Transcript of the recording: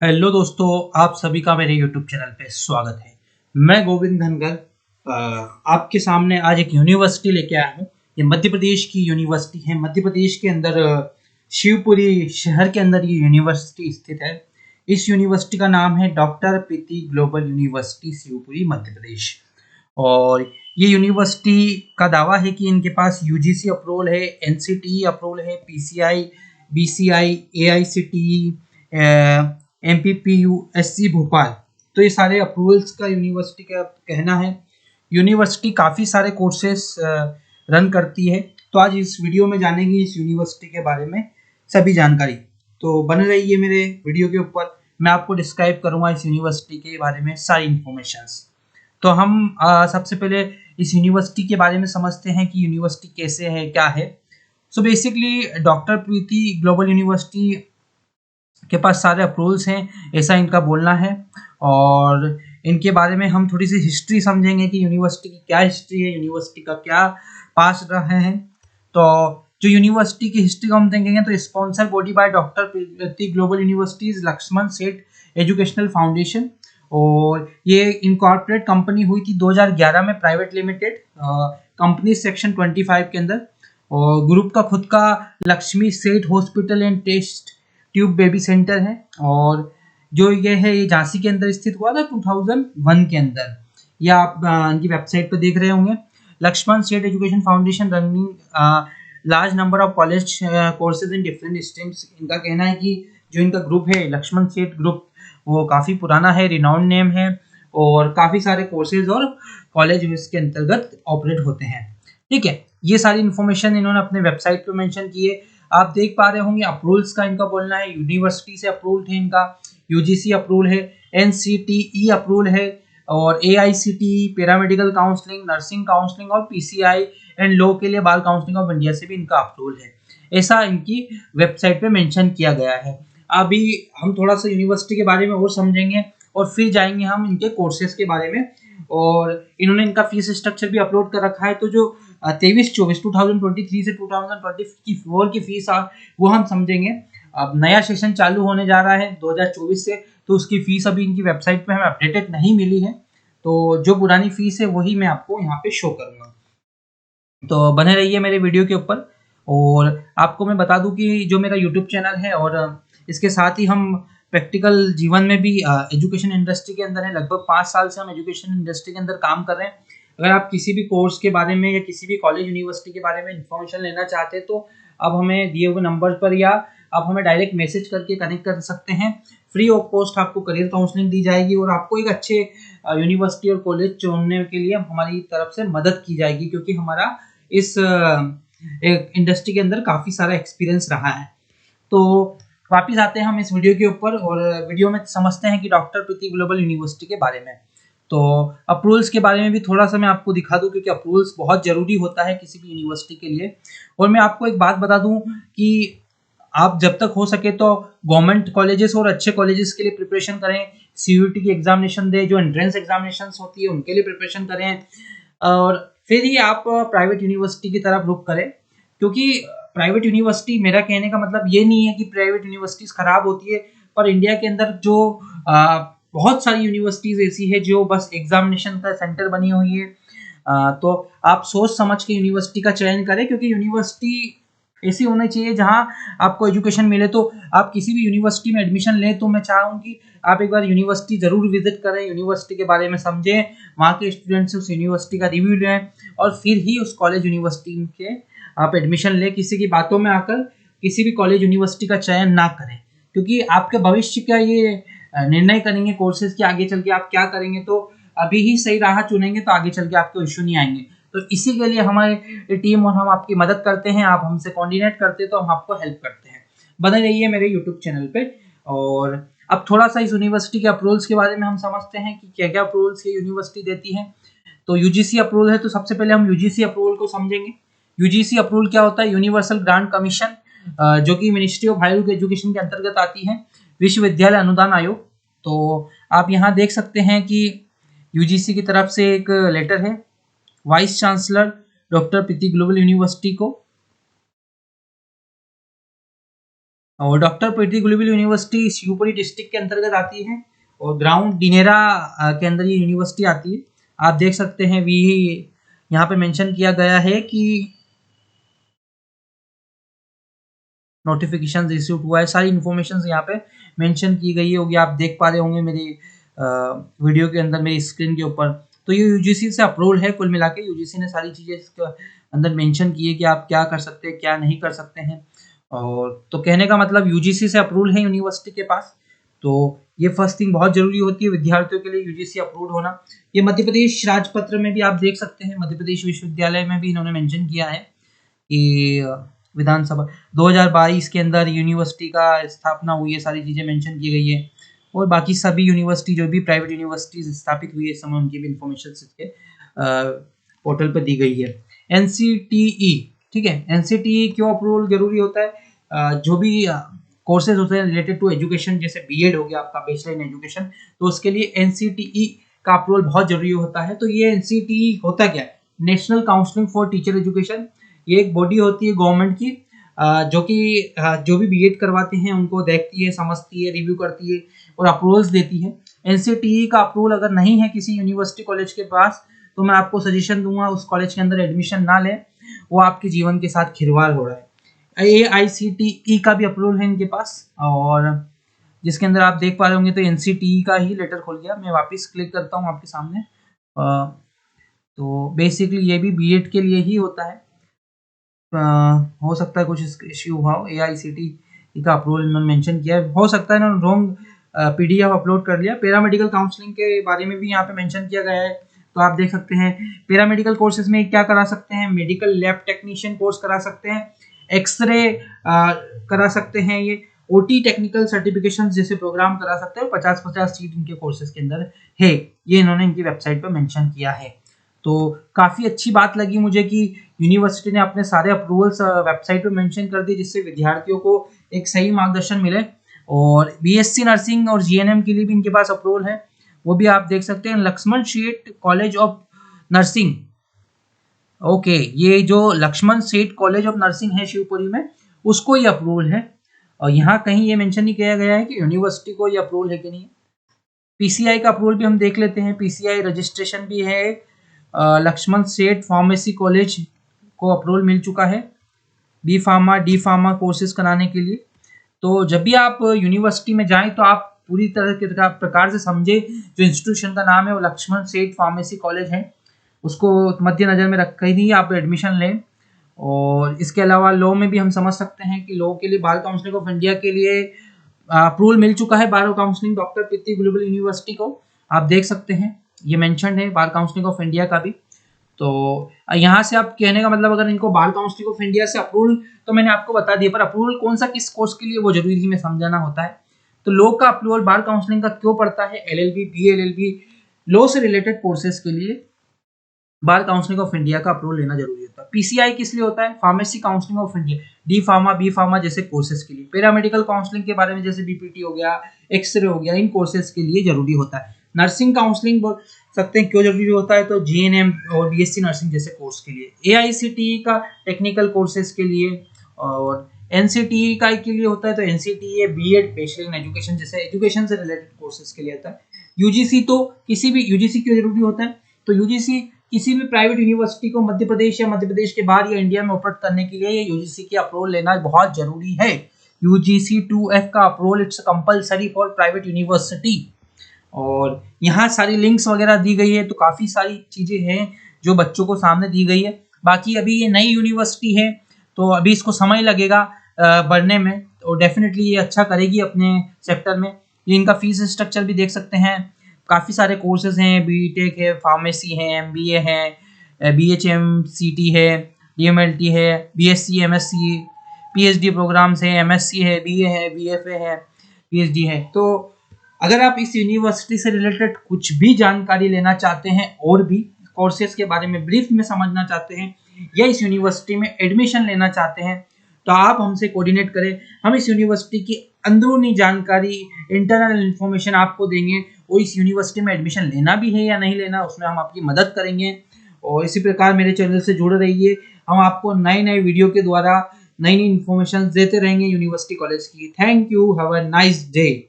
Hello दोस्तों, आप सभी का मेरे यूट्यूब चैनल पे स्वागत है। मैं गोविंद धनगर आपके सामने आज एक यूनिवर्सिटी लेके आया हूँ। ये मध्य प्रदेश की यूनिवर्सिटी है। मध्य प्रदेश के अंदर शिवपुरी शहर के अंदर ये यूनिवर्सिटी स्थित है। इस यूनिवर्सिटी का नाम है डॉक्टर पीती ग्लोबल यूनिवर्सिटी शिवपुरी मध्य प्रदेश। और ये यूनिवर्सिटी का दावा है कि इनके पास यूजीसी अप्रूवल है, एनसीटीई अप्रूवल है, पीसीआई, बीसीआई, एआईसीटीई, एमपीपीयूएससी भोपाल। तो ये सारे अप्रूवल्स का यूनिवर्सिटी का कहना है। यूनिवर्सिटी काफ़ी सारे कोर्सेस रन करती है। तो आज इस वीडियो में जानेंगे इस यूनिवर्सिटी के बारे में सभी जानकारी। तो बने रहिए मेरे वीडियो के ऊपर। मैं आपको डिस्क्राइब करूंगा इस यूनिवर्सिटी के बारे में सारी इन्फॉर्मेशंस। तो हम सबसे पहले इस यूनिवर्सिटी के बारे में समझते हैं कि यूनिवर्सिटी कैसे है, क्या है। So basically doctor Preeti global university के पास सारे अप्रूवल्स हैं, ऐसा इनका बोलना है। और इनके बारे में हम थोड़ी सी हिस्ट्री समझेंगे कि यूनिवर्सिटी की क्या हिस्ट्री है, यूनिवर्सिटी का क्या पास रहे हैं। तो जो यूनिवर्सिटी की हिस्ट्री को हम देखेंगे तो sponsor body by doctor Preeti global universities Laxman Seth educational foundation. और ये इनकॉर्पोरेट कंपनी हुई थी 2011 में, प्राइवेट लिमिटेड कंपनी सेक्शन 25 के अंदर। और ग्रुप का खुद का Lakshmi Seth hospital and test tube baby centre है। और जो ये है ये झांसी के अंदर स्थित हुआ था 2001 के अंदर। ये आप इनकी वेबसाइट पर देख रहे होंगे। लक्ष्मण सेठ education foundation running large number of college courses in different streams. इनका कहना है कि जो इनका ग्रुप है लक्ष्मण सेठ ग्रुप, वो काफ़ी पुराना है, रिनाउंड नेम है। और काफ़ी सारे कोर्सेज और कॉलेज इसके अंतर्गत ऑपरेट होते हैं। ठीक है, ये सारी इन्फॉर्मेशन इन्होंने अपने वेबसाइट पे मेंशन की है। आप देख पा रहे होंगे अप्रूवल्स का इनका बोलना है। यूनिवर्सिटी से अप्रूवल है इनका, यूजीसी अप्रूवल है, एनसीटीई अप्रूवल है, और AICTE, paramedical counselling, nursing counselling और पीसीआई एंड लॉ के लिए बार काउंसलिंग ऑफ इंडिया से भी इनका अप्रूवल है। ऐसा इनकी वेबसाइट पे मेंशन किया गया है। अभी हम थोड़ा सा यूनिवर्सिटी के बारे में और समझेंगे और फिर जाएंगे हम इनके कोर्सेज के बारे में। और इन्होंने इनका फीस स्ट्रक्चर भी अपलोड कर रखा है। तो जो 23-24 2023 से 2024 की फीस वो हम समझेंगे। अब नया सेशन चालू होने जा रहा है 2024 से, तो उसकी फीस अभी इनकी वेबसाइट पे हमें अपडेटेड नहीं मिली है। तो जो पुरानी फीस है वही मैं आपको यहाँ पे शो करूँगा। तो बने रहिए मेरे वीडियो के ऊपर। और आपको मैं बता दूं कि जो मेरा यूट्यूब चैनल है और इसके साथ ही हम प्रैक्टिकल जीवन में भी एजुकेशन इंडस्ट्री के अंदर है। लगभग 5 साल से हम एजुकेशन इंडस्ट्री के अंदर काम कर रहे हैं। अगर आप किसी भी कोर्स के बारे में या किसी भी कॉलेज यूनिवर्सिटी के बारे में इंफॉर्मेशन लेना चाहते हैं तो आप हमें दिए हुए नंबर पर या आप हमें डायरेक्ट मैसेज करके कनेक्ट कर सकते हैं। फ्री ऑफ कॉस्ट आपको करियर काउंसलिंग दी जाएगी और आपको एक अच्छे यूनिवर्सिटी और कॉलेज चुनने के लिए हमारी तरफ से मदद की जाएगी, क्योंकि हमारा इस इंडस्ट्री के अंदर काफ़ी सारा एक्सपीरियंस रहा है। तो वापिस आते हैं हम इस वीडियो के ऊपर और वीडियो में समझते हैं कि डॉक्टर प्रीति ग्लोबल यूनिवर्सिटी के बारे में। तो अप्रूवल्स के बारे में भी थोड़ा सा मैं आपको दिखा दूं, क्योंकि अप्रूवल्स बहुत ज़रूरी होता है किसी भी यूनिवर्सिटी के लिए। और मैं आपको एक बात बता दूं कि आप जब तक हो सके तो गवर्नमेंट कॉलेजेस और अच्छे कॉलेजेस के लिए प्रिपरेशन करें। सीयूईटी की एग्जामिनेशन दें, जो एंट्रेंस एग्जामिनेशन होती है उनके लिए प्रिपरेशन करें। और फिर ही आप प्राइवेट यूनिवर्सिटी की तरफ रुख करें। क्योंकि प्राइवेट यूनिवर्सिटी, मेरा कहने का मतलब ये नहीं है कि प्राइवेट यूनिवर्सिटीज खराब होती है, पर इंडिया के अंदर जो बहुत सारी यूनिवर्सिटीज ऐसी है जो बस एग्जामिनेशन का सेंटर बनी हुई है। तो आप सोच समझ के यूनिवर्सिटी का चयन करें, क्योंकि यूनिवर्सिटी ऐसी होनी चाहिए जहां आपको एजुकेशन मिले। तो आप किसी भी यूनिवर्सिटी में एडमिशन लें तो मैं चाहूँगी आप एक बार यूनिवर्सिटी ज़रूर विजिट करें, यूनिवर्सिटी के बारे में समझें, वहाँ के स्टूडेंट से उस यूनिवर्सिटी का रिव्यू लें और फिर ही उस कॉलेज यूनिवर्सिटी के आप एडमिशन लें। किसी की बातों में आकर किसी भी कॉलेज यूनिवर्सिटी का चयन ना करें, क्योंकि आपके भविष्य का ये निर्णय करेंगे कोर्सेज के आगे चल के आप क्या करेंगे। तो अभी ही सही राह चुनेंगे तो आगे चल के आपको इशू नहीं आएंगे। तो इसी के लिए हमारी टीम और हम आपकी मदद करते हैं, आप हमसे कोऑर्डिनेट करते हैं तो हम आपको हेल्प करते हैं। बने रहिए मेरे यूट्यूब चैनल पे। और अब थोड़ा सा इस यूनिवर्सिटी के अप्रूवल्स के बारे में हम समझते हैं कि क्या क्या अप्रूवल्स ये यूनिवर्सिटी देती है। तो यूजीसी अप्रूवल है, तो सबसे पहले हम यूजीसी अप्रूवल को समझेंगे। यूजीसी अप्रूवल क्या होता है? यूनिवर्सल ग्रांट कमीशन, जो कि मिनिस्ट्री ऑफ हायर एजुकेशन के अंतर्गत आती है। विश्वविद्यालय अनुदान आयोग। तो आप यहाँ देख सकते हैं कि यूजीसी की तरफ से एक लेटर है vice chancellor doctor Preeti global university को। और doctor PT global university Shivpuri district के अंतर्गत आती है और ग्राउंड डिनेरा के अंदर ये यूनिवर्सिटी आती है। आप देख सकते हैं भी यहाँ पे मेंशन किया गया है कि नोटिफिकेशन इश्यूड हुआ है, सारी इन्फॉर्मेशन यहाँ पे मेंशन की गई होगी, आप देख पा रहे होंगे मेरी वीडियो के अंदर, मेरी स्क्रीन के ऊपर। तो ये यूजीसी से अप्रूवल है, कुल मिला के यूजीसी ने सारी चीज़ें इसके अंदर मेंशन की है कि आप क्या कर सकते हैं क्या नहीं कर सकते हैं। और तो कहने का मतलब यूजीसी से अप्रूवल है यूनिवर्सिटी के पास, तो ये फर्स्ट थिंग बहुत जरूरी होती है विद्यार्थियों के लिए यूजीसी अप्रूव्ड होना। ये मध्य प्रदेश राजपत्र में भी आप देख सकते हैं, मध्य प्रदेश विश्वविद्यालय में भी इन्होंने मेंशन किया है कि विधानसभा 2022 के अंदर यूनिवर्सिटी का स्थापना हुई है, सारी चीज़ें मेंशन की गई है। और बाकी सभी यूनिवर्सिटी जो भी प्राइवेट यूनिवर्सिटीज स्थापित हुई है इस समय उनकी भी इंफॉर्मेशन इसके पोर्टल पर दी गई है। एनसीटीई, ठीक है, एनसीटीई क्यों अप्रूवल जरूरी होता है? जो भी कोर्सेज होते हैं रिलेटेड टू एजुकेशन, जैसे बीएड हो गया आपका बैचलर इन एजुकेशन, तो उसके लिए एनसीटीई का अप्रूवल बहुत जरूरी होता है। तो ये एनसीटीई होता क्या है? National counselling for teacher education. ये एक बॉडी होती है गवर्नमेंट की जो कि जो भी बीएड करवाते हैं उनको देखती है, समझती है, रिव्यू करती है और अप्रूवल्स देती है। एनसीटीई का अप्रूवल अगर नहीं है किसी यूनिवर्सिटी कॉलेज के पास, तो मैं आपको सजेशन दूंगा उस कॉलेज के अंदर एडमिशन ना लें, वो आपके जीवन के साथ खिलवाड़ हो रहा है। AICTE का भी अप्रूवल है इनके पास, और जिसके अंदर आप देख पा रहे होंगे तो एनसीटीई का ही लेटर खुल गया। मैं वापस क्लिक करता हूँ आपके सामने। तो बेसिकली ये भी बीएड के लिए ही होता है। हो सकता है कुछ इश्यू हुआ हो। AICTE का अप्रूवल इन्होंने मेंशन किया है, हो सकता है इन्होंने रॉन्ग PDF अपलोड कर लिया। पैरामेडिकल काउंसलिंग के बारे में भी यहाँ पे मेंशन किया गया है, तो आप देख सकते हैं पैरामेडिकल कोर्सेज में क्या करा सकते हैं, मेडिकल लैब टेक्नीशियन कोर्स करा सकते हैं, एक्सरे करा सकते हैं, ये ओटी टेक्निकल सर्टिफिकेशन जैसे प्रोग्राम करा सकते हैं। 50-50 सीट इनके कोर्सेज के अंदर है, ये इन्होंने इनकी वेबसाइट पर मेंशन किया है। तो काफ़ी अच्छी बात लगी मुझे कि यूनिवर्सिटी ने अपने सारे अप्रूवल्स वेबसाइट पे मेंशन कर दिए, जिससे विद्यार्थियों को एक सही मार्गदर्शन मिले। और बीएससी नर्सिंग और जीएनएम के लिए भी इनके पास अप्रूवल है, वो भी आप देख सकते हैं। लक्ष्मण सेठ कॉलेज ऑफ नर्सिंग, ओके, ये जो लक्ष्मण सेठ कॉलेज ऑफ नर्सिंग है शिवपुरी में, उसको ये अप्रूवल है। और यहाँ कहीं ये मेंशन नहीं किया गया है कि यूनिवर्सिटी को ये अप्रूवल है कि नहीं। पीसीआई का अप्रूवल भी हम देख लेते हैं, पीसीआई रजिस्ट्रेशन भी है। लक्ष्मण सेठ फार्मेसी कॉलेज को अप्रूवल मिल चुका है B pharma D pharma courses कराने के लिए। तो जब भी आप यूनिवर्सिटी में जाएं तो आप पूरी तरह के प्रकार से समझे, जो इंस्टीट्यूशन का नाम है वो लक्ष्मण सेठ फार्मेसी कॉलेज है, उसको मद्देनजर में रख कर ही आप एडमिशन लें। और इसके अलावा लॉ में भी हम समझ सकते हैं कि लॉ के लिए बार काउंसिल ऑफ इंडिया के लिए अप्रूवल मिल चुका है, बार काउंसलिंग डॉक्टर पीती ग्लोबल यूनिवर्सिटी को आप देख सकते हैं, ये मेंशन है बार काउंसलिंग ऑफ इंडिया का भी। तो यहाँ से आप कहने का मतलब अगर इनको बार काउंसलिंग ऑफ इंडिया से अप्रूवल, तो मैंने आपको बता दिया, पर अप्रूवल कौन सा किस कोर्स के लिए वो जरूरी में समझाना होता है। तो लॉ का अप्रूवल बार काउंसलिंग का क्यों पड़ता है? LLB BLLB लॉ से रिलेटेड कोर्सेज के लिए बार काउंसलिंग ऑफ इंडिया का अप्रूवल लेना जरूरी होता है। पीसीआई किस लिए होता है? Pharmacy counselling of India, D pharma B pharma जैसे कोर्सेज के लिए। पैरामेडिकल काउंसलिंग के बारे में जैसे बीपीटी हो गया, एक्सरे हो गया, इन कोर्सेज के लिए जरूरी होता है। नर्सिंग काउंसलिंग बोल सकते हैं क्यों जरूरी होता है, तो जीएनएम और बीएससी नर्सिंग जैसे कोर्स के लिए। एआईसीटीई का टेक्निकल कोर्सेज के लिए, और एनसीटीई का के लिए होता है, तो NCTE B Ed bachelor in education जैसे एजुकेशन से रिलेटेड कोर्सेज के लिए होता है। यूजीसी तो किसी भी, यूजीसी क्यों जरूरी होता है, तो यूजीसी किसी भी प्राइवेट यूनिवर्सिटी को मध्य प्रदेश या मध्य प्रदेश के बाहर या इंडिया में ऑपरेट करने के लिए यूजीसी की अप्रूवल लेना बहुत जरूरी है। यूजीसी 2F का approval it's compulsory for private university. और यहाँ सारी लिंक्स वगैरह दी गई है, तो काफ़ी सारी चीज़ें हैं जो बच्चों को सामने दी गई है। बाकी अभी ये नई यूनिवर्सिटी है, तो अभी इसको समय लगेगा बढ़ने में, तो डेफिनेटली ये अच्छा करेगी अपने सेक्टर में। ये इनका फीस स्ट्रक्चर भी देख सकते हैं, काफ़ी सारे कोर्सेज हैं, बीटेक है, फार्मेसी है, एमबीए है, BHMCT है, DMLT है, BSc MSc PhD प्रोग्राम्स है, MSc है, BA है, BFA है, PhD है। तो अगर आप इस यूनिवर्सिटी से रिलेटेड कुछ भी जानकारी लेना चाहते हैं और भी कोर्सेज के बारे में ब्रीफ में समझना चाहते हैं, या इस यूनिवर्सिटी में एडमिशन लेना चाहते हैं, तो आप हमसे कोऑर्डिनेट करें। हम इस यूनिवर्सिटी की अंदरूनी जानकारी, इंटरनल इन्फॉर्मेशन आपको देंगे, और इस यूनिवर्सिटी में एडमिशन लेना भी है या नहीं लेना, उसमें हम आपकी मदद करेंगे। और इसी प्रकार मेरे चैनल से जुड़े रहिए, हम आपको नए नए वीडियो के द्वारा नई नई इन्फॉर्मेशन देते रहेंगे यूनिवर्सिटी कॉलेज की। Thank you, have a nice day.